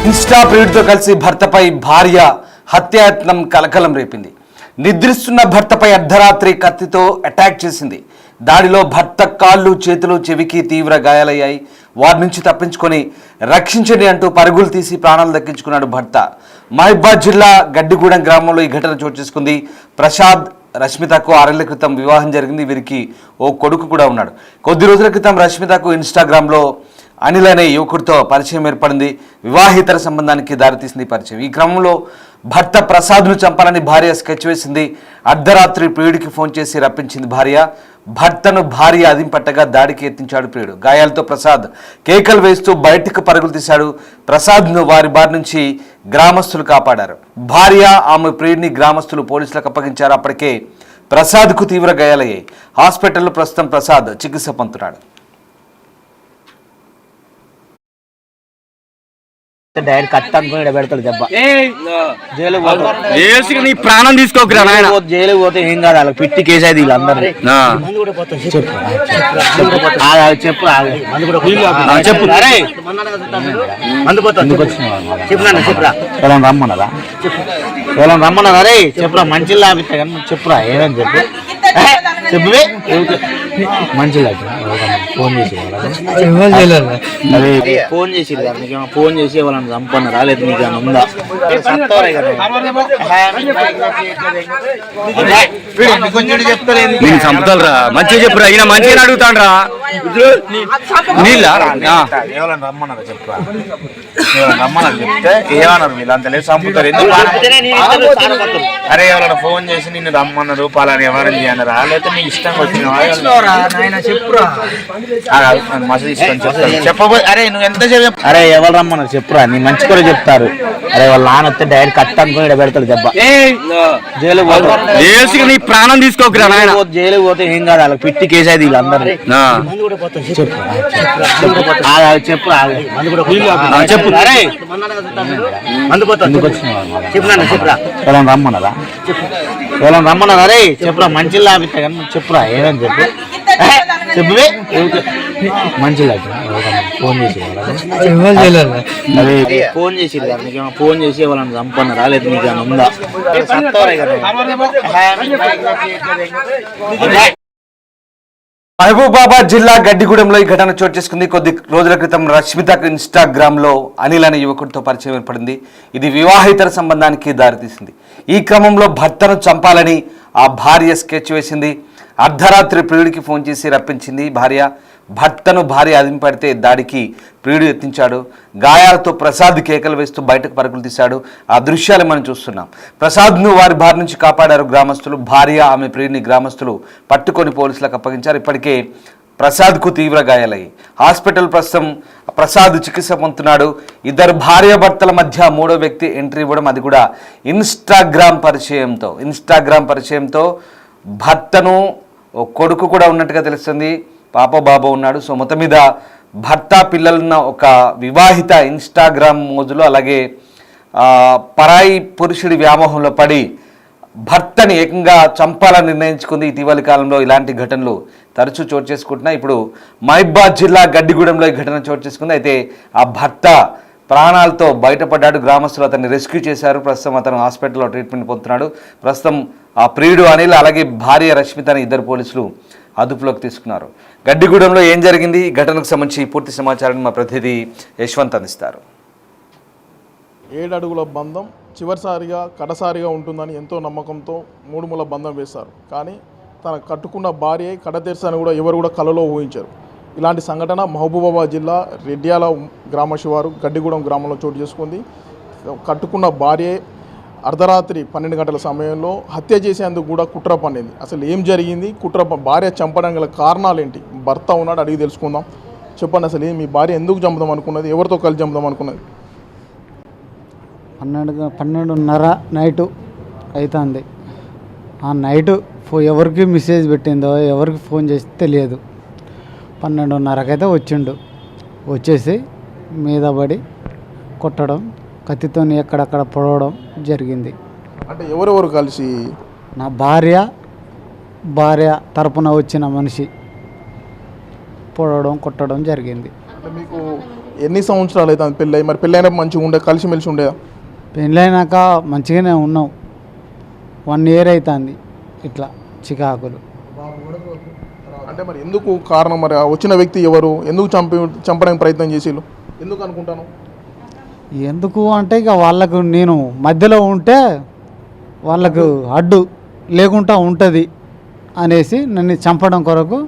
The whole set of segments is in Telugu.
ఇన్స్టా ప్రియుడితో కలిసి భర్తపై భార్య హత్యాయత్నం కలకలం రేపింది. నిద్రిస్తున్న భర్తపై అర్ధరాత్రి కత్తితో అటాక్ చేసింది. దాడిలో భర్త కాళ్ళు చేతులు చెవికి తీవ్ర గాయాలయ్యాయి. వారి నుంచి తప్పించుకొని రక్షించండి అంటూ పరుగులు తీసి ప్రాణాలు దక్కించుకున్నాడు భర్త. మహబూబాబాద్ జిల్లా గడ్డిగూడెం గ్రామంలో ఈ ఘటన చోటు చేసుకుంది. ప్రసాద్ రష్మితకు 6 ఏళ్ల క్రితం వివాహం జరిగింది. వీరికి ఓ కొడుకు కూడా ఉన్నాడు. కొద్ది రోజుల క్రితం రష్మితకు ఇన్స్టాగ్రామ్లో అనిల్ అనే యువకుడితో పరిచయం ఏర్పడింది. వివాహేతర సంబంధానికి దారితీసింది పరిచయం. ఈ క్రమంలో భర్త ప్రసాద్ను చంపాలని భార్య స్కెచ్ వేసింది. అర్ధరాత్రి ప్రియుడికి ఫోన్ చేసి రప్పించింది భార్య. భర్తను భార్య అదింపట్టగా దాడికి యత్నించాడు ప్రియుడు. గాయాలతో ప్రసాద్ కేకలు వేస్తూ బయటకు పరుగులు తీశాడు. ప్రసాద్ను వారి బారి నుంచి గ్రామస్తులు కాపాడారు. భార్య ఆమె ప్రియుడిని గ్రామస్తులు పోలీసులకు అప్పగించారు. అప్పటికే ప్రసాద్కు తీవ్ర గాయాలయ్యాయి. హాస్పిటల్లో ప్రస్తుతం ప్రసాద్ చికిత్స పొందుతున్నాడు. డైరెక్ట్ కట్ అనుకుని పెడతాడు దెబ్బ. నీ ప్రాణం తీసుకోకరా నాయన. జైలుకి పోతే ఏం కాదు, వాళ్ళకి పిట్టి కేసేది వీళ్ళందరినీ. చెప్పు రమ్మన్నదా ఎవరైనా రమ్మన్నదా? రే చెప్పురా, మంచి లాభిస్తా కానీ చెప్పురా ఏమని చెప్పు. చెప్పు మంచి ఫోన్ చేసి ఫోన్ చేసి ఫోన్ చేసి వాళ్ళని చంపన్నారా లేదు నీకు అని ఉందా? నేను చంపుతారా? మంచిగా చెప్పురా, ఈయన మంచిగా అడుగుతాండ్రా. నీళ్ళ ఎవరైనా రమ్మన్నారా చెప్పురా, రమ్మన్నారు చెప్తే ఏమన్నారు వీళ్ళంతా లేదు చంపుతారు. అరే ఎవరైనా ఫోన్ చేసి నిన్ను రమ్మన్నారు పలాని ఎవరైనా చేయనరా లేకపోతే నీ ఇష్టం వచ్చిన చెప్పబోయే. అరే నువ్వు ఎంత చెప్పు. అరే ఎవరు రమ్మన్నారు చెప్పురా, నీ మంచి కూడా చెప్తారు. అరే వాళ్ళ నాన్న వస్తే డైరెక్ట్ కట్ అనుకుని పెడతాడు దెబ్బ. జైలుకి పోతే నీ ప్రాణం తీసుకోకరా నాయన. జైలుకి పోతే ఏం కాదు, వాళ్ళకి పిట్టి కేసేది వీళ్ళందరినీ. చెప్పు చెప్పు. అరే చెప్పురా ఎవరైనా రమ్మన్నదా? ఎవరైనా రమ్మన్నదా? అరే చెప్పురా, మంచి లాభిస్తా కానీ చెప్పురా ఏమని చెప్పు. చెప్పు మంచి ఫోన్ చేసి ఫోన్ చేసి ఫోన్ చేసి వాళ్ళని చంపన్నారా లేదు నీకు అని ఉందా? మహబూబాబాద్ జిల్లా గడ్డిగూడెంలో ఈ ఘటన చోటు చేసుకుంది. కొద్ది రోజుల క్రితం రష్మితకు ఇన్స్టాగ్రామ్లో అనిల్ అనే యువకుడితో పరిచయం ఏర్పడింది. ఇది వివాహేతర సంబంధానికి దారితీసింది. ఈ క్రమంలో భర్తను చంపాలని ఆ భార్య స్కెచ్ వేసింది. అర్ధరాత్రి ప్రియుడికి ఫోన్ చేసి రప్పించింది భార్య. భర్తను భార్య అదింపడితే దాడికి ప్రియుడు యత్నించాడు. గాయాలతో ప్రసాద్ కేకలు వేస్తూ బయటకు పరుగులు తీశాడు. ఆ దృశ్యాలు మనం చూస్తున్నాం. ప్రసాద్ను వారి బారి నుంచి కాపాడారు గ్రామస్తులు. భార్య ఆమె ప్రియుడిని గ్రామస్తులు పట్టుకొని పోలీసులకు అప్పగించారు. ఇప్పటికే ప్రసాద్కు తీవ్ర గాయాలయ్యాయి. హాస్పిటల్ ప్రస్తుతం ప్రసాద్ చికిత్స పొందుతున్నాడు. ఇద్దరు భార్యాభర్తల మధ్య మూడో వ్యక్తి ఎంట్రీ ఇవ్వడం, అది కూడా ఇన్స్టాగ్రామ్ పరిచయంతో భర్తను కొడుకు కూడా ఉన్నట్టుగా తెలుస్తుంది. పాప బాబు ఉన్నాడు. సో మొత్తం మీద భర్త పిల్లలున్న ఒక వివాహిత ఇన్స్టాగ్రామ్ మోజులో, అలాగే పరాయి పురుషుడి వ్యామోహంలో పడి భర్తని ఏకంగా చంపాలని నిర్ణయించుకుంది. ఇటీవలి కాలంలో ఇలాంటి ఘటనలు తరచూ చోటు చేసుకుంటున్నాయి. ఇప్పుడు మహబూబాబాద్ జిల్లా గడ్డిగూడెంలో ఈ ఘటన చోటు చేసుకుంది. అయితే ఆ భర్త ప్రాణాలతో బయటపడ్డాడు. గ్రామస్తులు అతన్ని రెస్క్యూ చేశారు. ప్రస్తుతం అతను హాస్పిటల్లో ట్రీట్మెంట్ పొందుతున్నాడు. ప్రస్తుతం ఆ ప్రియుడు అనిల్ అలాగే భార్య రష్మితని ఇద్దరు పోలీసులు అదుపులోకి తీసుకున్నారు. గడ్డిగూడెంలో ఏం జరిగింది, ఘటనకు సంబంధించి పూర్తి సమాచారాన్ని మా ప్రతినిధి యశ్వంత్ అందిస్తారు. 7 అడుగుల బంధం చివరిసారిగా కడసారిగా ఉంటుందని ఎంతో నమ్మకంతో 3 ముళ్ళ బంధం వేశారు. కానీ తన కట్టుకున్న భార్య కడతెర్సని కూడా ఎవరు కూడా కలలో ఊహించారు. ఇలాంటి సంఘటన మహబూబాబాద్ జిల్లా రెడ్యాల గ్రామ శివారు గడ్డిగూడెం గ్రామంలో చోటు చేసుకుంది. కట్టుకున్న భార్య అర్ధరాత్రి 12 గంటల సమయంలో హత్య చేసేందుకు కూడా కుట్ర పన్నింది. అసలు ఏం జరిగింది, భార్య చంపడానికి గల కారణాలు ఏంటి, భర్త ఉన్నాడు అడిగి తెలుసుకుందాం. చెప్పండి, అసలు మీ భార్య ఎందుకు చంపుదాం అనుకున్నది, ఎవరితో కలిసి చంపుదాం అనుకున్నది? 12:30 నైటు అవుతుంది. ఆ నైటు ఎవరికి మెసేజ్ పెట్టిందో ఎవరికి ఫోన్ చేసి తెలియదు. 12:30కైతే వచ్చిండు. వచ్చేసి మీద పడి కొట్టడం, కత్తితో ఎక్కడక్కడ పొడవడం జరిగింది. అంటే ఎవరెవరు కలిసి? నా భార్య తరపున వచ్చిన మనిషి పొడవడం కొట్టడం జరిగింది. అంటే మీకు ఎన్ని సంవత్సరాలు అవుతుంది పెళ్ళి? మరి పెళ్ళైనప్పుడు మంచిగా ఉండే, కలిసిమెలిసి ఉండేదా? పెళ్ళైనాక మంచిగానే ఉన్నాం. 1 year అవుతుంది ఇట్లా చికాకులు. అంటే మరి ఎందుకు కారణం? మరి ఆ వచ్చిన వ్యక్తి ఎవరు? ఎందుకు చంపడానికి ప్రయత్నం చేసిళ్ళు? ఎందుకు అనుకుంటాను? ఎందుకు అంటే ఇక వాళ్ళకు నేను మధ్యలో ఉంటే వాళ్ళకు అడ్డు లేకుండా ఉంటుంది అనేసి నన్ను చంపడం కొరకు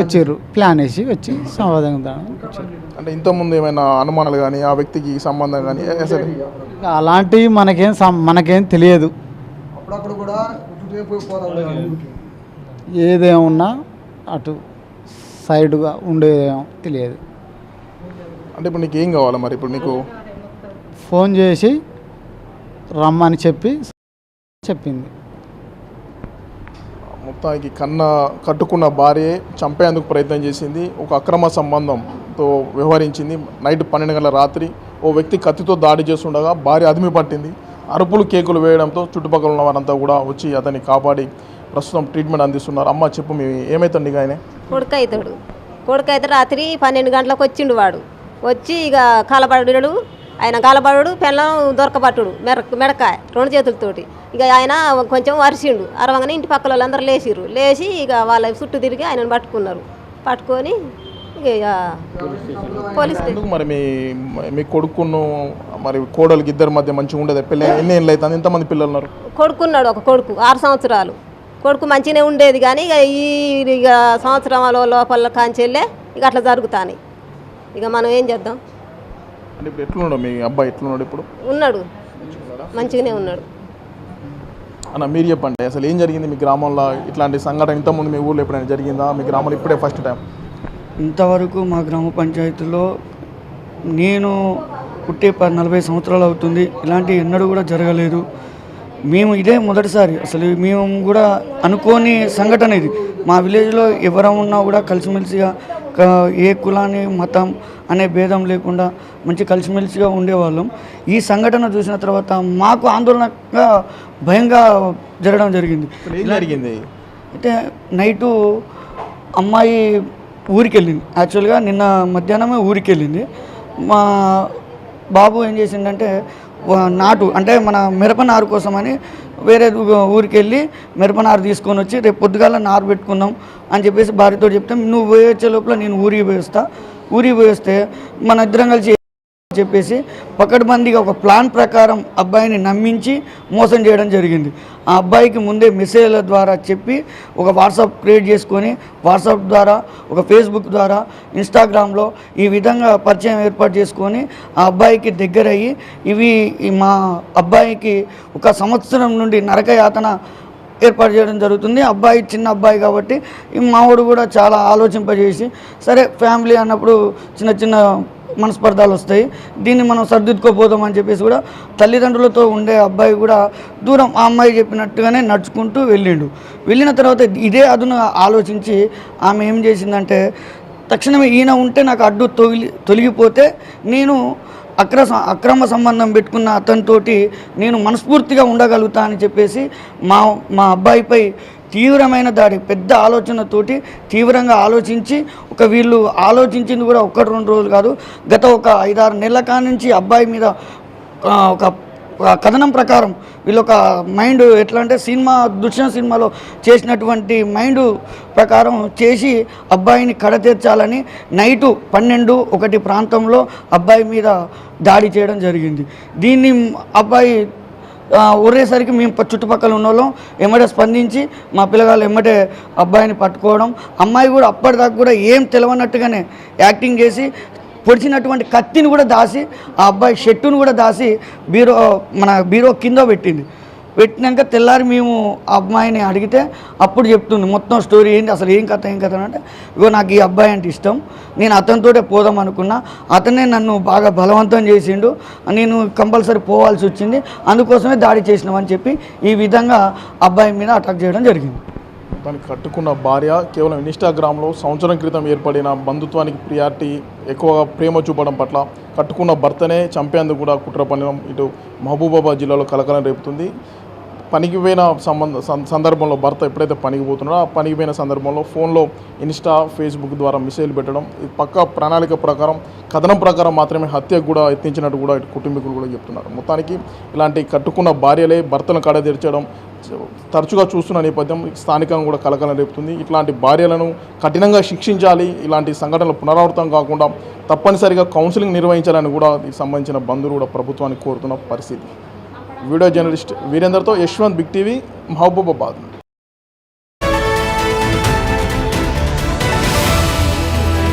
వచ్చారు. ప్లాన్ వేసి వచ్చి సమాధానం వచ్చారు. అంటే ఇంతకుముందు ఏమైనా అనుమానాలు కానీ ఆ వ్యక్తికి సంబంధం కానీ అసలు అలాంటివి మనకేం తెలియదు. ఏదేమున్నా అటు సైడ్గా ఉండేదేమో తెలియదు. అంటే ఇప్పుడు నీకు ఏం కావాలి? మరి ఇప్పుడు నీకు ఫోన్ చేసి రమ్మని చెప్పింది. మొత్తానికి కట్టుకున్న భార్య చంపేందుకు ప్రయత్నం చేసింది. ఒక అక్రమ సంబంధంతో వ్యవహరించింది. నైట్ 12 గంటల రాత్రి ఓ వ్యక్తి కత్తితో దాడి చేస్తుండగా భార్య అదిమి పట్టింది. అరుపులు కేకులు వేయడంతో చుట్టుపక్కల ఉన్న వారంతా కూడా వచ్చి అతన్ని కాపాడి ప్రస్తుతం ట్రీట్మెంట్ అందిస్తున్నారు. అమ్మ చెప్పు, మీ ఏమైతుంది? ఆయన కొడుకు అయితే రాత్రి 12 గంటలకు వచ్చిండు. వాడు వచ్చి ఇక కాలబడు, ఆయన కాలబడు పెళ్ళం దొరకబట్టుడు మెడకాయ 2 చేతులతోటి. ఇక ఆయన కొంచెం అరిసిండు. అరవంగానే ఇంటి పక్కల వాళ్ళందరూ లేచి ఇక వాళ్ళ చుట్టూ తిరిగి ఆయనను పట్టుకొని ఇక పోలీస్ మరి మీ కొడుకును మరి కోడలికి ఇద్దరి మధ్య మంచిగా ఉండేది. పెళ్ళి ఎన్ని ఏళ్ళు అవుతుంది? ఎంతమంది పిల్లలు ఉన్నారు? కొడుకున్నాడు ఒక కొడుకు, 6 సంవత్సరాలు. కొడుకు మంచిగానే ఉండేది కానీ ఇక సంవత్సరాల లోపల కాంచెల్లే ఇక అట్లా జరుగుతాయి. ఇక మనం ఏం చేద్దాం? అంటే ఇప్పుడు ఎట్లున్నాడు మీ అబ్బాయి? ఎట్లున్నాడు ఇప్పుడు? ఉన్నాడు, మంచిగానే ఉన్నాడు. అన్న మీరు చెప్పండి, అసలు ఏం జరిగింది మీ గ్రామంలో? ఇట్లాంటి సంఘటన ఇంతకుముందు మీ ఊళ్ళో ఎప్పుడైనా జరిగిందా? మీ గ్రామంలో ఇప్పుడే ఫస్ట్ టైం? ఇంతవరకు మా గ్రామ పంచాయతీలో నేను పుట్టే 40 సంవత్సరాలు అవుతుంది. ఇలాంటి ఎన్నడూ కూడా జరగలేదు. మేము ఇదే మొదటిసారి. అసలు మేము కూడా అనుకోని సంఘటన ఇది. మా విలేజ్లో ఎవరం ఉన్నా కూడా కలిసిమెలిసిగా ఏ కులాన్ని మతం అనే భేదం లేకుండా మంచి కలిసిమెలిసిగా ఉండేవాళ్ళం. ఈ సంఘటన చూసిన తర్వాత మాకు ఆందోళనగా భయంగా జరగడం జరిగింది. అయితే నైటు అమ్మాయి ఊరికి వెళ్ళింది. యాక్చువల్గా నిన్న మధ్యాహ్నమే ఊరికి వెళ్ళింది. మా బాబు ఏం చేసిందంటే నాటు అంటే మన మిరపనారు కోసమని వేరే ఊరికి వెళ్ళి మిరపనారు తీసుకొని వచ్చి రేపు పొద్దుగాల నారు పెట్టుకుందాం అని చెప్పేసి భార్యతో చెప్తే నువ్వు పోయొచ్చే లోపల నేను ఊరికి పోయేస్తే మన ఇద్దరం కలిసి చెప్పేసి పకడ్బందీగా ఒక ప్లాన్ ప్రకారం అబ్బాయిని నమ్మించి మోసం చేయడం జరిగింది. ఆ అబ్బాయికి ముందే మెసేజ్ల ద్వారా చెప్పి ఒక వాట్సాప్ క్రియేట్ చేసుకొని వాట్సాప్ ద్వారా ఒక ఫేస్బుక్ ద్వారా ఇన్స్టాగ్రామ్లో ఈ విధంగా పరిచయం ఏర్పాటు చేసుకొని ఆ అబ్బాయికి దగ్గరయ్యి మా అబ్బాయికి 1 సంవత్సరం నుండి నరకయాతన ఏర్పాటు చేయడం జరుగుతుంది. అబ్బాయి చిన్న అబ్బాయి కాబట్టి మావాడు కూడా చాలా ఆలోచింపజేసి సరే ఫ్యామిలీ అన్నప్పుడు చిన్న మనస్పర్ధాలు వస్తాయి, దీన్ని మనం సర్దిద్దుకోపోదాం అని చెప్పేసి కూడా తల్లిదండ్రులతో ఉండే అబ్బాయి కూడా దూరం ఆ అమ్మాయి చెప్పినట్టుగానే నడుచుకుంటూ వెళ్ళిన తర్వాత ఇదే అదును ఆలోచించి ఆమె ఏం చేసిందంటే తక్షణమే ఈయన ఉంటే నాకు అడ్డు తొలగిపోతే నేను అక్రమ సంబంధం పెట్టుకున్న అతనితోటి నేను మనస్ఫూర్తిగా ఉండగలుగుతా అని చెప్పేసి మా అబ్బాయిపై తీవ్రమైన దాడి పెద్ద ఆలోచనతోటి తీవ్రంగా ఆలోచించి వీళ్ళు ఆలోచించింది కూడా 1-2 రోజులు కాదు, గత ఒక 5-6 నెలల కానుంచి అబ్బాయి మీద ఒక కథనం ప్రకారం వీళ్ళు ఒక మైండ్ ఎట్లా అంటే దుష్యంత్ సినిమాలో చేసినటువంటి మైండ్ ప్రకారం చేసి అబ్బాయిని కడతీర్చాలని నైటు 12-1 ప్రాంతంలో అబ్బాయి మీద దాడి చేయడం జరిగింది. దీన్ని అబ్బాయి ఊరేసరికి మేము చుట్టుపక్కల ఉన్న వాళ్ళం ఎమ్మటే స్పందించి మా పిల్లగాళ్ళు ఎమ్మటే అబ్బాయిని పట్టుకోవడం, అమ్మాయి కూడా అప్పటిదాకా కూడా ఏం తెలియనట్టుగానే యాక్టింగ్ చేసి పొడిచినటువంటి కత్తిని కూడా దాసి ఆ అబ్బాయి షర్టును కూడా దాసి బీరో కింద పెట్టినాక తెల్లారి మేము ఆ అమ్మాయిని అడిగితే అప్పుడు చెప్తుంది మొత్తం స్టోరీ ఏంటి, అసలు ఏం కథ అంటే ఇగో నాకు ఈ అబ్బాయి అంటే ఇష్టం, నేను అతనితోటే పోదాం అనుకున్నా, అతనే నన్ను బాగా బలవంతం చేసిండు, నేను కంపల్సరీ పోవాల్సి వచ్చింది, అందుకోసమే దాడి చేసినామని చెప్పి ఈ విధంగా అబ్బాయి మీద అటాక్ చేయడం జరిగింది. దానికి కట్టుకున్న భార్య కేవలం ఇన్స్టాగ్రామ్లో సంవత్సరం క్రితం ఏర్పడిన బంధుత్వానికి ప్రియారిటీ ఎక్కువగా ప్రేమ చూపడం పట్ల కట్టుకున్న భర్తనే చంపేందుకు కూడా కుట్ర పన్నడం ఇటు మహబూబాబాద్ జిల్లాలో కలకలం రేపుతుంది. పనికి పోయిన సందర్భంలో భర్త ఎప్పుడైతే పనికి పోతున్నాడో ఆ పనికి పోయిన సందర్భంలో ఫోన్లో ఇన్స్టా ఫేస్బుక్ ద్వారా మెసేజ్లు పెట్టడం, ఇది పక్కా ప్రణాళిక ప్రకారం కథనం ప్రకారం మాత్రమే హత్యకు కూడా యత్నించినట్టు కూడా ఇటు కుటుంబీకులు కూడా చెప్తున్నారు. మొత్తానికి ఇలాంటి కట్టుకున్న భార్యలే భర్తను కడతీర్చడం తరచుగా చూస్తున్న నేపథ్యం స్థానికంగా కూడా కలకలం రేపుతుంది. ఇట్లాంటి భార్యలను కఠినంగా శిక్షించాలి, ఇలాంటి సంఘటనలు పునరావృతం కాకుండా తప్పనిసరిగా కౌన్సిలింగ్ నిర్వహించాలని కూడా దీనికి సంబంధించిన బంధువులు కూడా ప్రభుత్వానికి కోరుతున్న పరిస్థితి. వీడియో జర్నలిస్ట్ వీరేందర్తో యశ్వంత్, బిగ్ టీవీ, మహబూబాబాద్.